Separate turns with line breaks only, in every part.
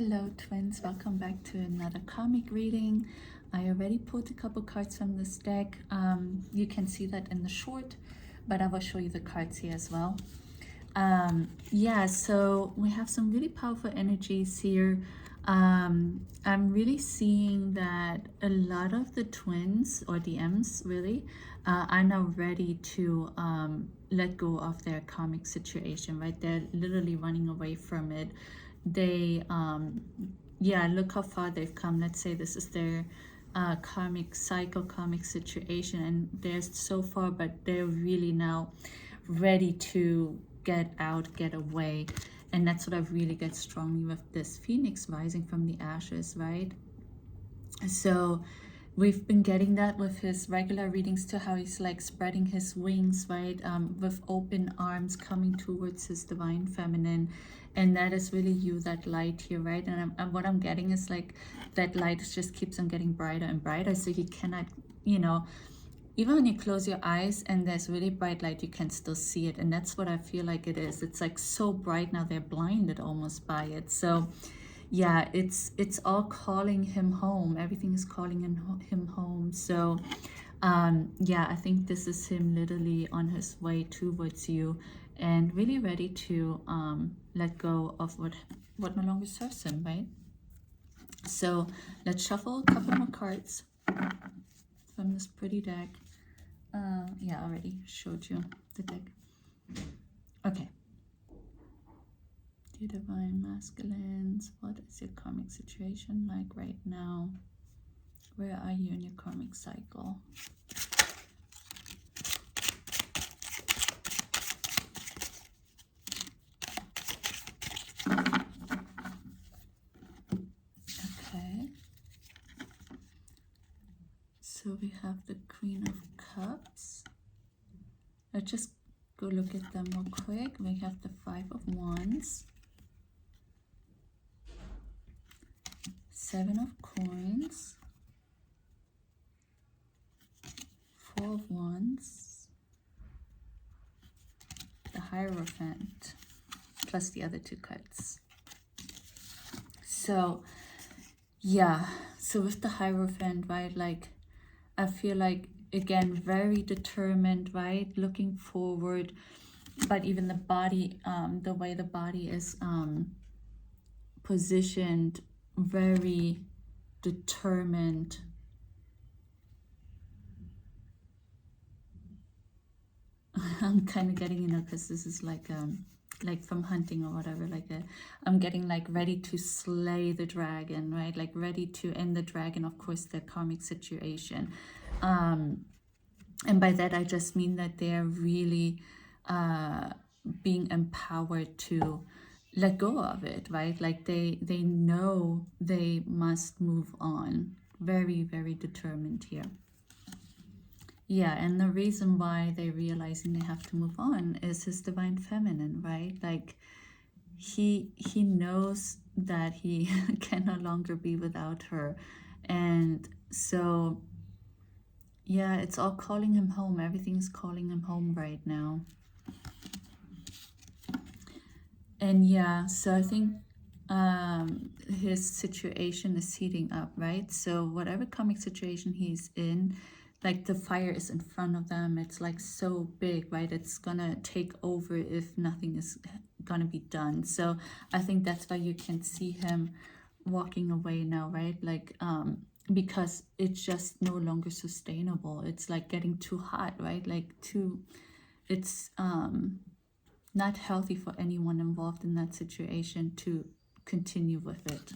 Hello twins, welcome back to another karmic reading. I already pulled a couple cards from this deck. You can see that in the short, but I will show you the cards here as well. Yeah, so we have some really powerful energies here. I'm really seeing that a lot of the twins or DMs really are now ready to let go of their karmic situation, right? They're literally running away from it. They yeah, look how far they've come. Let's say this is their karmic cycle, karmic situation, and they're so far, but they're really now ready to get out, get away. And that's what I really get strongly with this phoenix rising from the ashes, right? So we've been getting that with his regular readings to how he's like spreading his wings, right? With open arms coming towards his divine feminine. And that is really you, that light here, right? And what I'm getting is like that light just keeps on getting brighter and brighter. So he cannot, you know, even when you close your eyes and there's really bright light, you can still see it. And that's what I feel like it is. It's like so bright now, they're blinded almost by it. So yeah, it's all calling him home. Everything is calling him home. So yeah, I think this is him literally on his way towards you and really ready to let go of what no longer serves him, right? So let's shuffle a couple more cards from this pretty deck. Yeah, I already showed you the deck. Okay. Dear divine masculines, what is your karmic situation like right now? Where are you in your karmic cycle? Okay. So we have the Queen of Cups. Let's just go look at them real quick. We have the Five of Wands, Seven of Coins, Four of Wands, the Hierophant, plus the other two cards. So yeah, so with the Hierophant, right, like I feel like, again, very determined, right, looking forward, but even the body, the way the body is positioned, very determined. I'm kind of getting, you know, because this is like from hunting or whatever, like I'm getting like ready to slay the dragon, right? Like ready to end the dragon, of course, their karmic situation. And by that, I just mean that they're really being empowered to let go of it, right? Like they know they must move on. Very, very determined here. Yeah, and the reason why they're realizing they have to move on is his divine feminine, right? Like he knows that he can no longer be without her. And so yeah, it's all calling him home. Everything's calling him home right now. And yeah, so I think his situation is heating up, right? So whatever karmic situation he's in, like the fire is in front of them. It's like so big, right? It's gonna take over if nothing is gonna be done. So I think that's why you can see him walking away now, right? Like because it's just no longer sustainable. It's like getting too hot, right? Like it's not healthy for anyone involved in that situation to continue with it.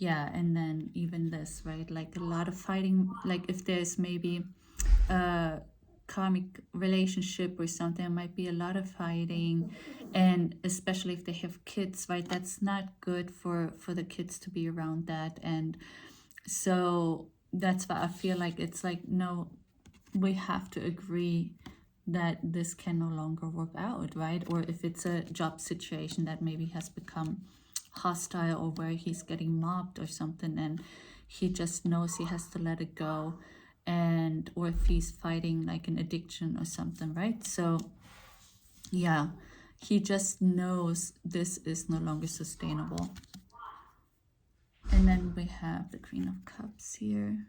Yeah, and then even this, right? Like a lot of fighting, like if there's maybe a karmic relationship or something, there might be a lot of fighting, and especially if they have kids, right? That's not good for the kids to be around that. And so that's why I feel like it's like, no, we have to agree that this can no longer work out, right? Or if it's a job situation that maybe has become hostile, or where he's getting mobbed or something, and he just knows he has to let it go, and or if he's fighting like an addiction or something, right? So yeah, he just knows this is no longer sustainable. have the Queen of Cups here.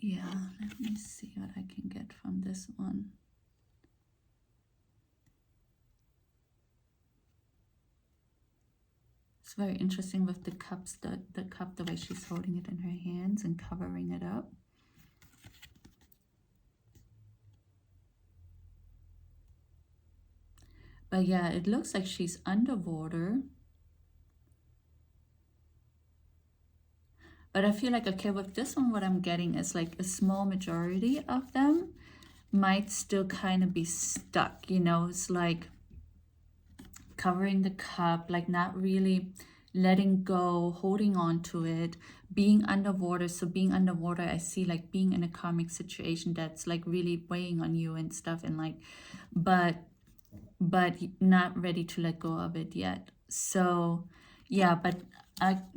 Yeah, let me see what I can get from this one. It's very interesting with the cups, the cup, the way she's holding it in her hands and covering it up. But yeah, it looks like she's underwater. But I feel like, okay, with this one, what I'm getting is like a small majority of them might still kind of be stuck, you know. It's like covering the cup, like not really letting go, holding on to it, being underwater. So being underwater, I see like being in a karmic situation that's like really weighing on you and stuff, and like, but not ready to let go of it yet. So yeah, but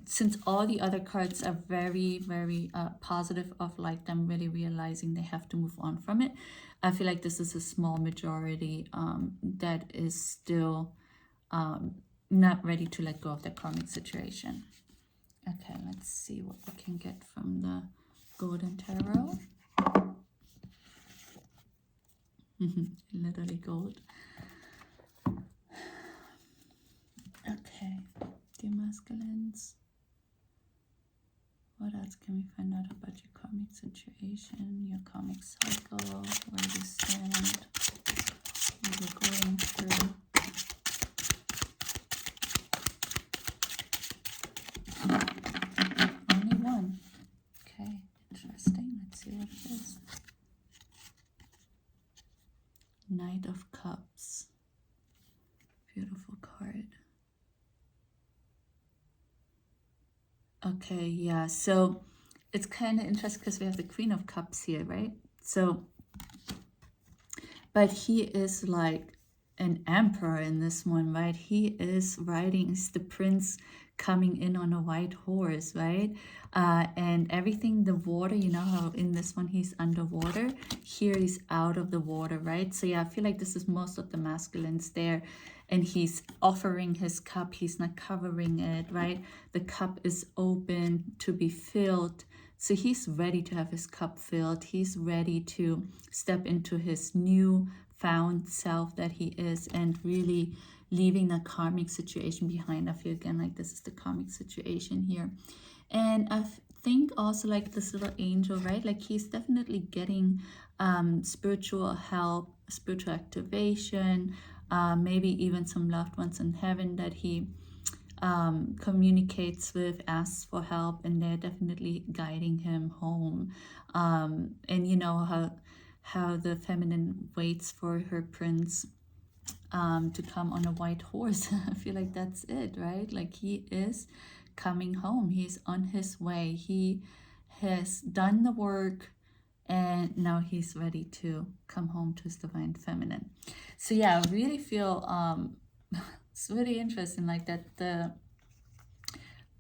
since all the other cards are very, very positive of like them really realizing they have to move on from it, I feel like this is a small majority that is still not ready to let go of the karmic situation. Okay, let's see what we can get from the Golden Tarot. Literally gold. Okay, dear masculines, what else can we find out about your karmic situation, your karmic cycle, where you stand, what you're going through? Only one. Okay, interesting. Let's see what it is. Knight of Cups. Beautiful card. Okay, yeah, so it's kind of interesting because we have the Queen of Cups here, right? So, but he is like an emperor in this one, right? He is riding, is the prince coming in on a white horse, right? And everything, the water, you know how in this one he's underwater, here he's out of the water, right? So yeah, I feel like this is most of the masculines there, and he's offering his cup, he's not covering it, right? The cup is open to be filled, so he's ready to have his cup filled. He's ready to step into his new found self that he is, and really leaving the karmic situation behind. I feel again like this is the karmic situation here. And I think also like this little angel, right? Like he's definitely getting spiritual help, spiritual activation, maybe even some loved ones in heaven that he communicates with, asks for help, and they're definitely guiding him home. And you know how the feminine waits for her prince to come on a white horse. I feel like that's it, right? Like he is coming home. He's on his way. He has done the work, and now he's ready to come home to his divine feminine. So yeah, I really feel it's really interesting, like that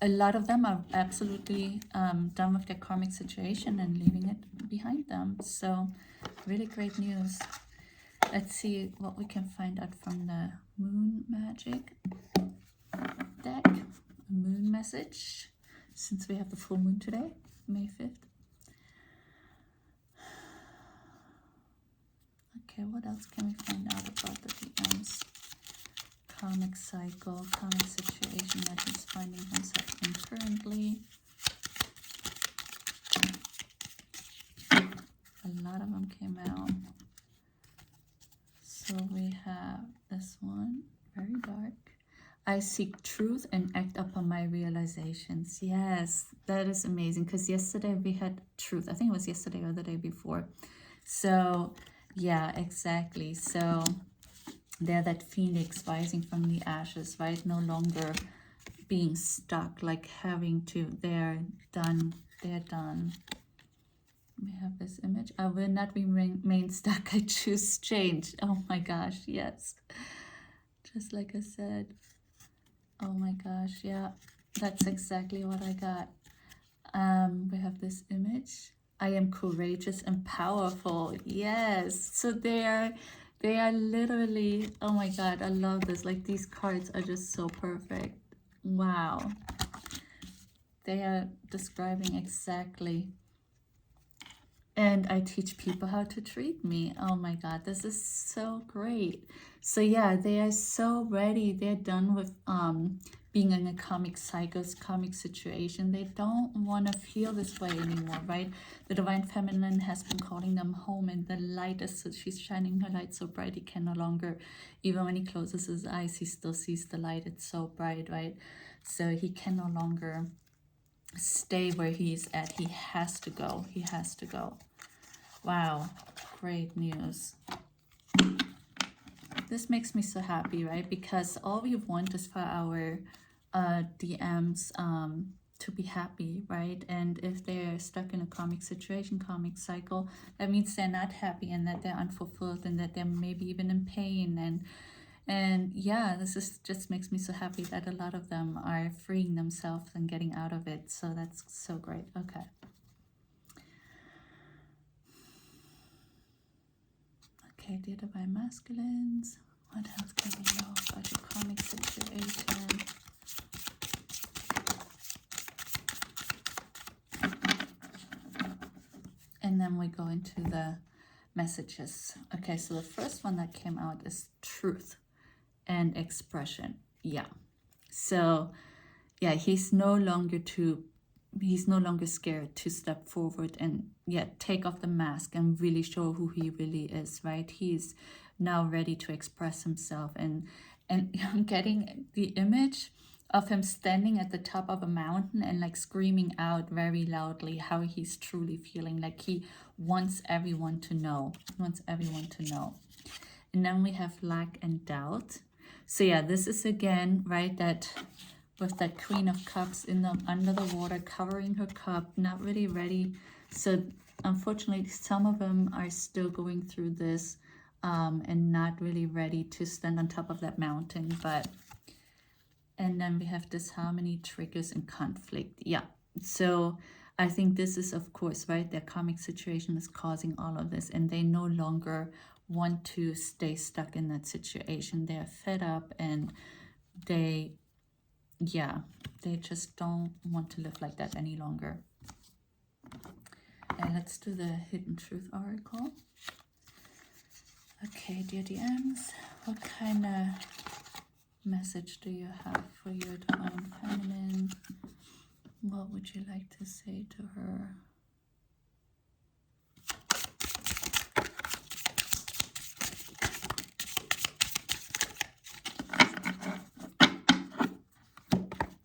a lot of them are absolutely done with their karmic situation and leaving it behind them. So really great news. Let's see what we can find out from the Moon Magic deck. A moon message, since we have the full moon today, May 5th. Okay, what else can we find out about the DM's karmic cycle, karmic situation that he's finding himself in currently? A lot of them came out. So we have this one, very dark. I seek truth and act upon my realizations. Yes, that is amazing, because yesterday we had truth. I think it was yesterday or the day before. So yeah, exactly. So they're that phoenix rising from the ashes, right? No longer being stuck, like having to, they're done. We have this image. I will not remain stuck. I choose change. Oh my gosh, yes. Just like I said. Oh my gosh, yeah. That's exactly what I got. We have this image. I am courageous and powerful. Yes. So they are literally, oh my god, I love this. Like these cards are just so perfect. Wow. They are describing exactly. And I teach people how to treat me. Oh my God, this is so great. So yeah, they are so ready. They're done with being in a karmic cycles, karmic situation. They don't want to feel this way anymore, right? The Divine Feminine has been calling them home, and the light is, so she's shining her light so bright he can no longer, even when he closes his eyes, he still sees the light. It's so bright, right? So he can no longer stay where he's at. He has to go. He has to go. Wow, great news. This makes me so happy, right? Because all we want is for our DMs to be happy, right? And if they're stuck in a karmic situation, karmic cycle, that means they're not happy and that they're unfulfilled and that they're maybe even in pain. And yeah, this is just makes me so happy that a lot of them are freeing themselves and getting out of it. So that's so great. Okay. Okay, dear Divine Masculines, what else can we know about your karmic situation? And then we go into the messages. Okay, so the first one that came out is truth and expression. Yeah. So yeah, he's no longer scared to step forward and take off the mask and really show who he really is, right? He's now ready to express himself, and I'm getting the image of him standing at the top of a mountain and like screaming out very loudly how he's truly feeling, like he wants everyone to know. He wants everyone to know. And then we have lack and doubt. So yeah, this is again, right, that with that Queen of Cups in the under the water, covering her cup, not really ready. So unfortunately, some of them are still going through this and not really ready to stand on top of that mountain. And then we have disharmony, triggers, and conflict. Yeah, so I think this is, of course, right, their karmic situation is causing all of this, and they no longer want to stay stuck in that situation. They're fed up, and they just don't want to live like that any longer. And let's do the Hidden Truth Oracle. Okay, dear DMs, what kind of message do you have for your Divine Feminine? What would you like to say to her?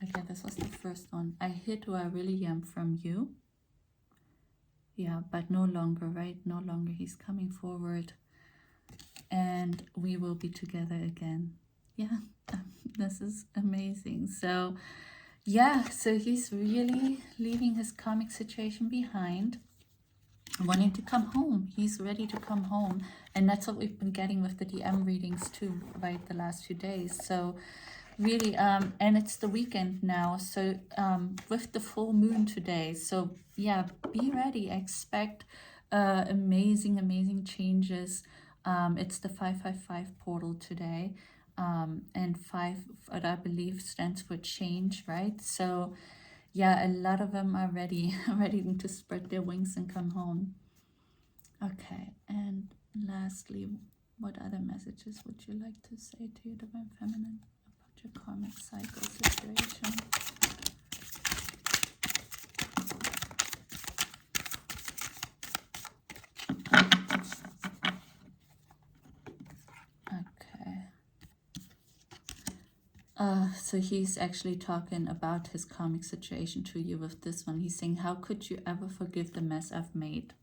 Okay, this was the first one. I hid who I really am from you. Yeah, but no longer, right? No longer. He's coming forward. And we will be together again. Yeah, this is amazing. So yeah, so he's really leaving his karmic situation behind, wanting to come home. He's ready to come home, and that's what we've been getting with the DM readings too, right, the last few days. So really, and it's the weekend now, so with the full moon today, so yeah, be ready. Expect amazing changes. It's the 555 portal today, and 5, I believe, stands for change, right? So yeah, a lot of them are ready to spread their wings and come home. Okay, and lastly, what other messages would you like to say to your Divine Feminine about your karmic cycle situation? So he's actually talking about his karmic situation to you with this one. He's saying, how could you ever forgive the mess I've made?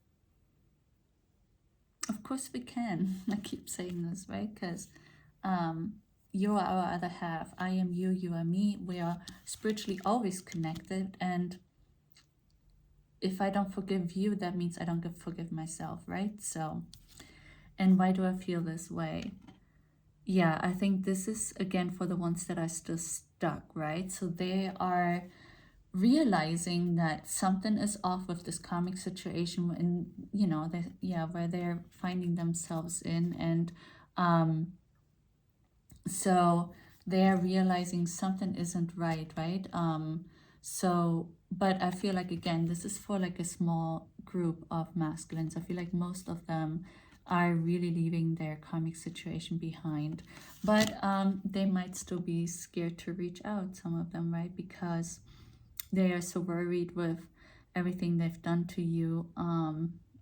Of course we can. I keep saying this, right? Because you are our other half. I am you, you are me. We are spiritually always connected. And if I don't forgive you, that means I don't forgive myself, right? So, and why do I feel this way? Yeah, I think this is, again, for the ones that are still stuck, right? So they are realizing that something is off with this karmic situation, and, you know, where they're finding themselves in. And so they're realizing something isn't right, right? So, but I feel like, again, this is for like a small group of masculines. I feel like most of them are really leaving their karmic situation behind, but they might still be scared to reach out, some of them, right? Because they are so worried with everything they've done to you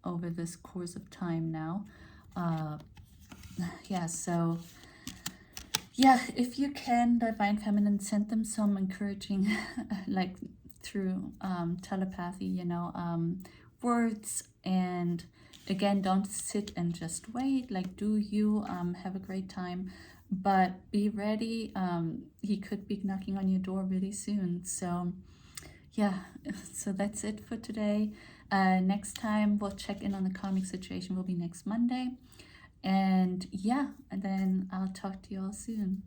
over this course of time now. Yeah, so yeah, if you can, Divine Feminine, send them some encouraging like through telepathy, you know, words. And again, don't sit and just wait. Like, do you have a great time, but be ready. He could be knocking on your door really soon. So yeah, so that's it for today. Next time we'll check in on the karmic situation will be next Monday. And yeah, and then I'll talk to you all soon.